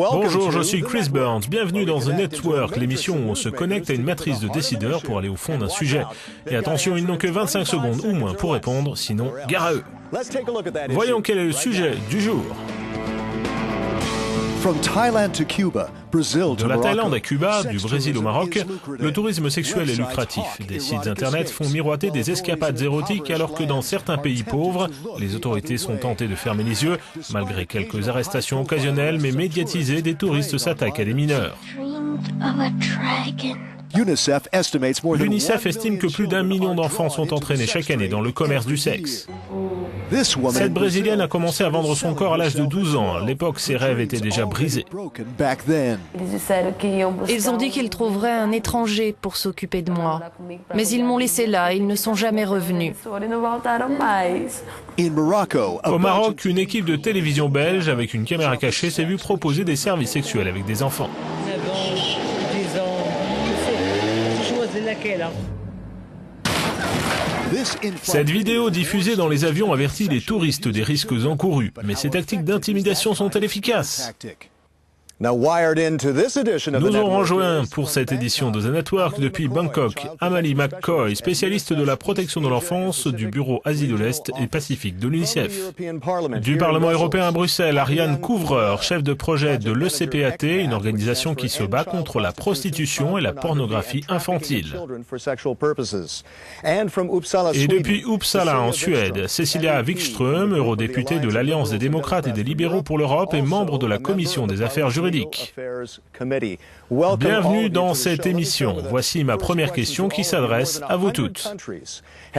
Bonjour, je suis Chris Burns. Bienvenue dans The Network, l'émission où on se connecte à une matrice de décideurs pour aller au fond d'un sujet. Et attention, ils n'ont que 25 secondes ou moins pour répondre, sinon gare à eux. Voyons quel est le sujet du jour. De la Thaïlande à Cuba, du Brésil au Maroc, le tourisme sexuel est lucratif. Des sites internet font miroiter des escapades érotiques alors que dans certains pays pauvres, les autorités sont tentées de fermer les yeux. Malgré quelques arrestations occasionnelles mais médiatisées, des touristes s'attaquent à des mineurs. L'UNICEF estime que plus d'1 million d'enfants sont entraînés chaque année dans le commerce du sexe. Cette Brésilienne a commencé à vendre son corps à l'âge de 12 ans. À l'époque, ses rêves étaient déjà brisés. Ils ont dit qu'ils trouveraient un étranger pour s'occuper de moi. Mais ils m'ont laissé là, ils ne sont jamais revenus. Au Maroc, une équipe de télévision belge avec une caméra cachée s'est vue proposer des services sexuels avec des enfants. 9 ans, 10 ans, choisis laquelle. Cette vidéo diffusée dans les avions avertit les touristes des risques encourus. Mais ces tactiques d'intimidation sont-elles efficaces ? Nous ont rejoint pour cette édition de The Network depuis Bangkok, Amalie McCoy, spécialiste de la protection de l'enfance du Bureau Asie de l'Est et Pacifique de l'UNICEF. Du Parlement européen à Bruxelles, Ariane Couvreur, chef de projet de l'ECPAT, une organisation qui se bat contre la prostitution et la pornographie infantile. Et depuis Uppsala en Suède, Cecilia Wikström, eurodéputée de l'Alliance des démocrates et des libéraux pour l'Europe et membre de la Commission des affaires juridiques. Bienvenue dans cette émission. Voici ma première question qui s'adresse à vous toutes.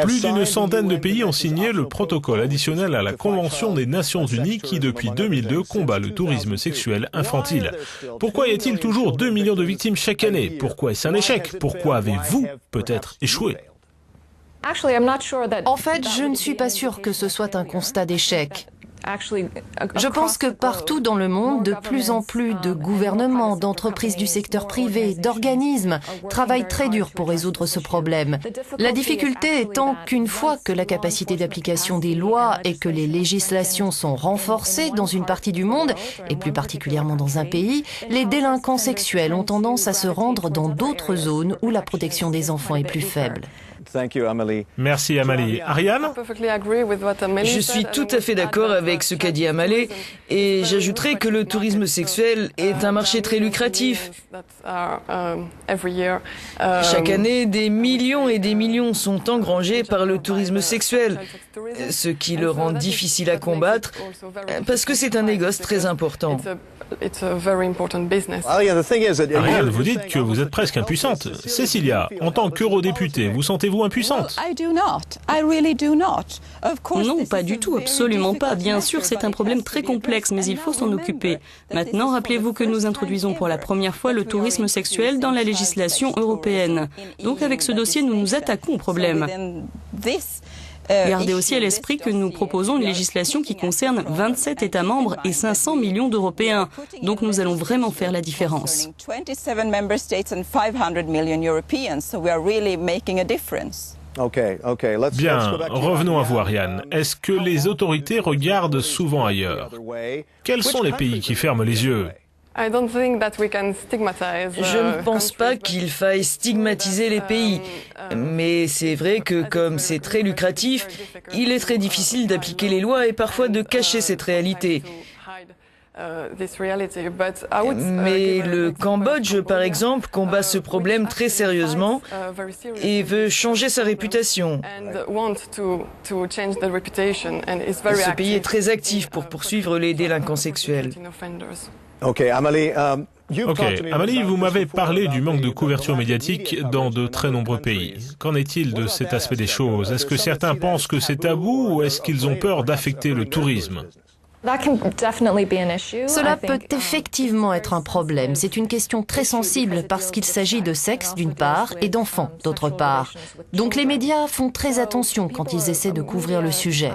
Plus d'une centaine de pays ont signé le protocole additionnel à la Convention des Nations Unies qui, depuis 2002, combat le tourisme sexuel infantile. Pourquoi y a-t-il toujours 2 millions de victimes chaque année? Pourquoi est-ce un échec? Pourquoi avez-vous peut-être échoué? En fait, je ne suis pas sûre que ce soit un constat d'échec. Je pense que partout dans le monde, de plus en plus de gouvernements, d'entreprises du secteur privé, d'organismes travaillent très dur pour résoudre ce problème. La difficulté étant qu'une fois que la capacité d'application des lois et que les législations sont renforcées dans une partie du monde, et plus particulièrement dans un pays, les délinquants sexuels ont tendance à se rendre dans d'autres zones où la protection des enfants est plus faible. Merci Amalie. Ariane? Je suis tout à fait d'accord avec ce qu'a dit Amalie et j'ajouterai que le tourisme sexuel est un marché très lucratif. Chaque année, des millions et des millions sont engrangés par le tourisme sexuel, ce qui le rend difficile à combattre parce que c'est un négoce très important. Ariane, vous dites que vous êtes presque impuissante. Cecilia, en tant qu'eurodéputée, vous sentez-vous impuissante? Non, pas du tout, absolument pas. Bien sûr, c'est un problème très complexe, mais il faut s'en occuper. Maintenant, rappelez-vous que nous introduisons pour la première fois le tourisme sexuel dans la législation européenne. Donc avec ce dossier, nous nous attaquons au problème. Gardez aussi à l'esprit que nous proposons une législation qui concerne 27 États membres et 500 millions d'Européens. Donc nous allons vraiment faire la différence. Bien, revenons à vous, Ariane. Est-ce que les autorités regardent souvent ailleurs? Quels sont les pays qui ferment les yeux? Je ne pense pas qu'il faille stigmatiser les pays, mais c'est vrai que comme c'est très lucratif, il est très difficile d'appliquer les lois et parfois de cacher cette réalité. Mais le Cambodge, par exemple, combat ce problème très sérieusement et veut changer sa réputation. Ce pays est très actif pour poursuivre les délinquants sexuels. Ok, Amalie, vous m'avez parlé du manque de couverture médiatique dans de très nombreux pays. Qu'en est-il de cet aspect des choses? Est-ce que certains pensent que c'est tabou ou est-ce qu'ils ont peur d'affecter le tourisme? Cela peut effectivement être un problème. C'est une question très sensible parce qu'il s'agit de sexe d'une part et d'enfants d'autre part. Donc les médias font très attention quand ils essaient de couvrir le sujet.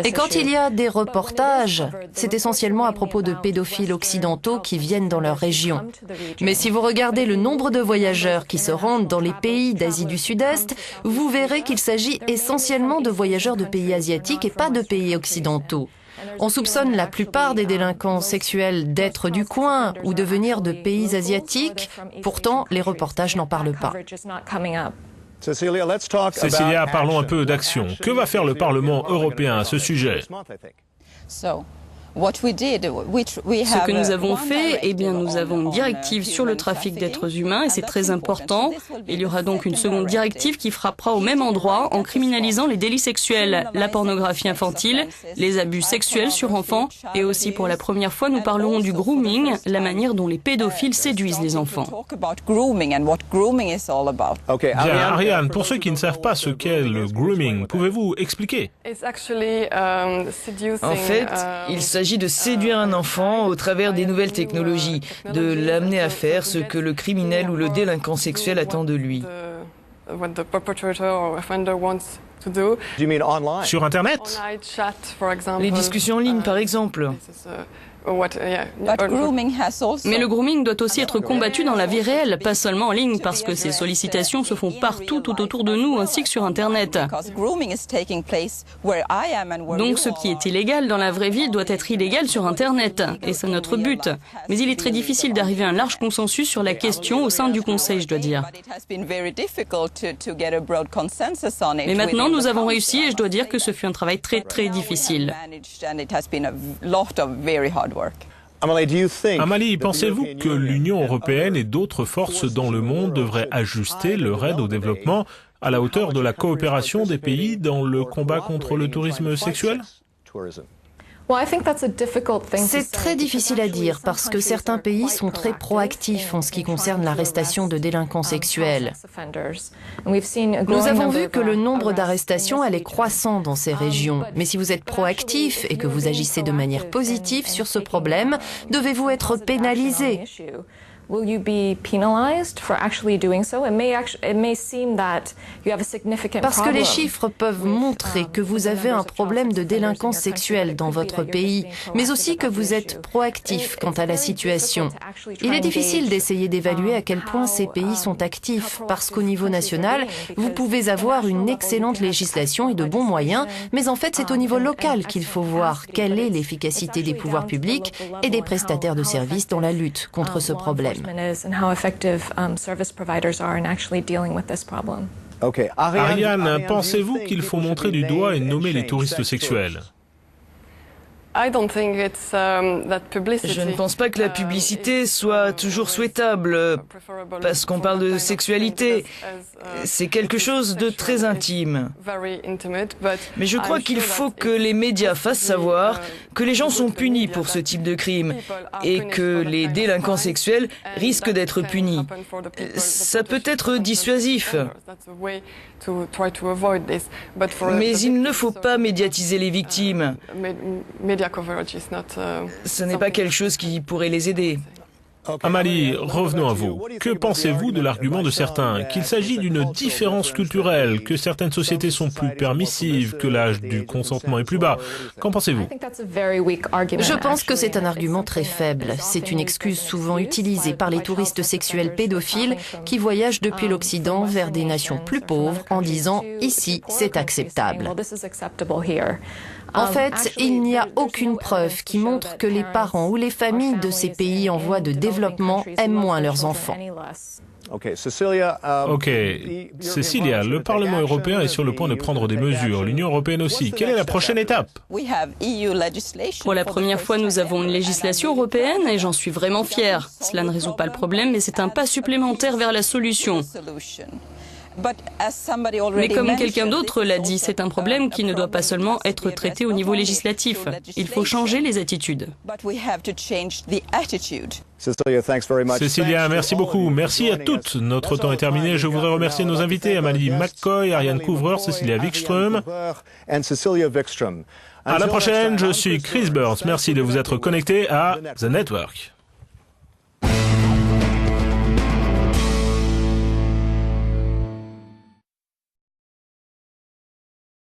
Et quand il y a des reportages, c'est essentiellement à propos de pédophiles occidentaux qui viennent dans leur région. Mais si vous regardez le nombre de voyageurs qui se rendent dans les pays d'Asie du Sud-Est, vous verrez qu'il s'agit essentiellement de voyageurs de pays asiatiques et pas de pays occidentaux. On soupçonne la plupart des délinquants sexuels d'être du coin ou de venir de pays asiatiques, pourtant les reportages n'en parlent pas. Cecilia, parlons un peu d'action. Que va faire le Parlement européen à ce sujet? Ce que nous avons fait, eh bien, nous avons une directive sur le trafic d'êtres humains et c'est très important. Il y aura donc une seconde directive qui frappera au même endroit en criminalisant les délits sexuels, la pornographie infantile, les abus sexuels sur enfants et aussi pour la première fois nous parlerons du grooming, la manière dont les pédophiles séduisent les enfants. Bien, Ariane, pour ceux qui ne savent pas ce qu'est le grooming, pouvez-vous expliquer? En fait, il s'agit de séduire un enfant au travers des nouvelles technologies, de l'amener à faire ce que le criminel ou le délinquant sexuel attend de lui. Sur Internet? Les discussions en ligne, par exemple. Mais le grooming doit aussi être combattu dans la vie réelle, pas seulement en ligne, parce que ces sollicitations se font partout tout autour de nous, ainsi que sur Internet. Donc ce qui est illégal dans la vraie vie doit être illégal sur Internet, et c'est notre but. Mais il est très difficile d'arriver à un large consensus sur la question au sein du Conseil, je dois dire. Mais maintenant, nous avons réussi, et je dois dire que ce fut un travail très très difficile. Amalie, pensez-vous que l'Union européenne et d'autres forces dans le monde devraient ajuster leur aide au développement à la hauteur de la coopération des pays dans le combat contre le tourisme sexuel? C'est très difficile à dire parce que certains pays sont très proactifs en ce qui concerne l'arrestation de délinquants sexuels. Nous avons vu que le nombre d'arrestations allait croissant dans ces régions. Mais si vous êtes proactif et que vous agissez de manière positive sur ce problème, devez-vous être pénalisé? Parce que les chiffres peuvent montrer que vous avez un problème de délinquance sexuelle dans votre pays, mais aussi que vous êtes proactif quant à la situation. Il est difficile d'essayer d'évaluer à quel point ces pays sont actifs, parce qu'au niveau national, vous pouvez avoir une excellente législation et de bons moyens, mais en fait c'est au niveau local qu'il faut voir quelle est l'efficacité des pouvoirs publics et des prestataires de services dans la lutte contre ce problème. Ariane, pensez-vous qu'il faut montrer du doigt et nommer les touristes sexuels? Je ne pense pas que la publicité soit toujours souhaitable, parce qu'on parle de sexualité. C'est quelque chose de très intime. Mais je crois qu'il faut que les médias fassent savoir que les gens sont punis pour ce type de crime et que les délinquants sexuels risquent d'être punis. Ça peut être dissuasif. Mais il ne faut pas médiatiser les victimes. Ce n'est pas quelque chose qui pourrait les aider. Amalie, revenons à vous. Que pensez-vous de l'argument de certains, qu'il s'agit d'une différence culturelle, que certaines sociétés sont plus permissives, que l'âge du consentement est plus bas? Qu'en pensez-vous? Je pense que c'est un argument très faible. C'est une excuse souvent utilisée par les touristes sexuels pédophiles qui voyagent depuis l'Occident vers des nations plus pauvres en disant « ici, c'est acceptable ». En fait, il n'y a aucune preuve qui montre que les parents ou les familles de ces pays en voie de développement aiment moins leurs enfants. Ok, Cecilia, le Parlement européen est sur le point de prendre des mesures, l'Union européenne aussi. Quelle est la prochaine étape? Pour la première fois, nous avons une législation européenne et j'en suis vraiment fière. Cela ne résout pas le problème, mais c'est un pas supplémentaire vers la solution. Mais comme quelqu'un d'autre l'a dit, c'est un problème qui ne doit pas seulement être traité au niveau législatif. Il faut changer les attitudes. Cecilia, merci beaucoup. Merci à toutes. Notre temps est terminé. Je voudrais remercier nos invités, Amalie McCoy, Ariane Couvreur, Cecilia Wikström. À la prochaine, je suis Chris Burns. Merci de vous être connecté à The Network.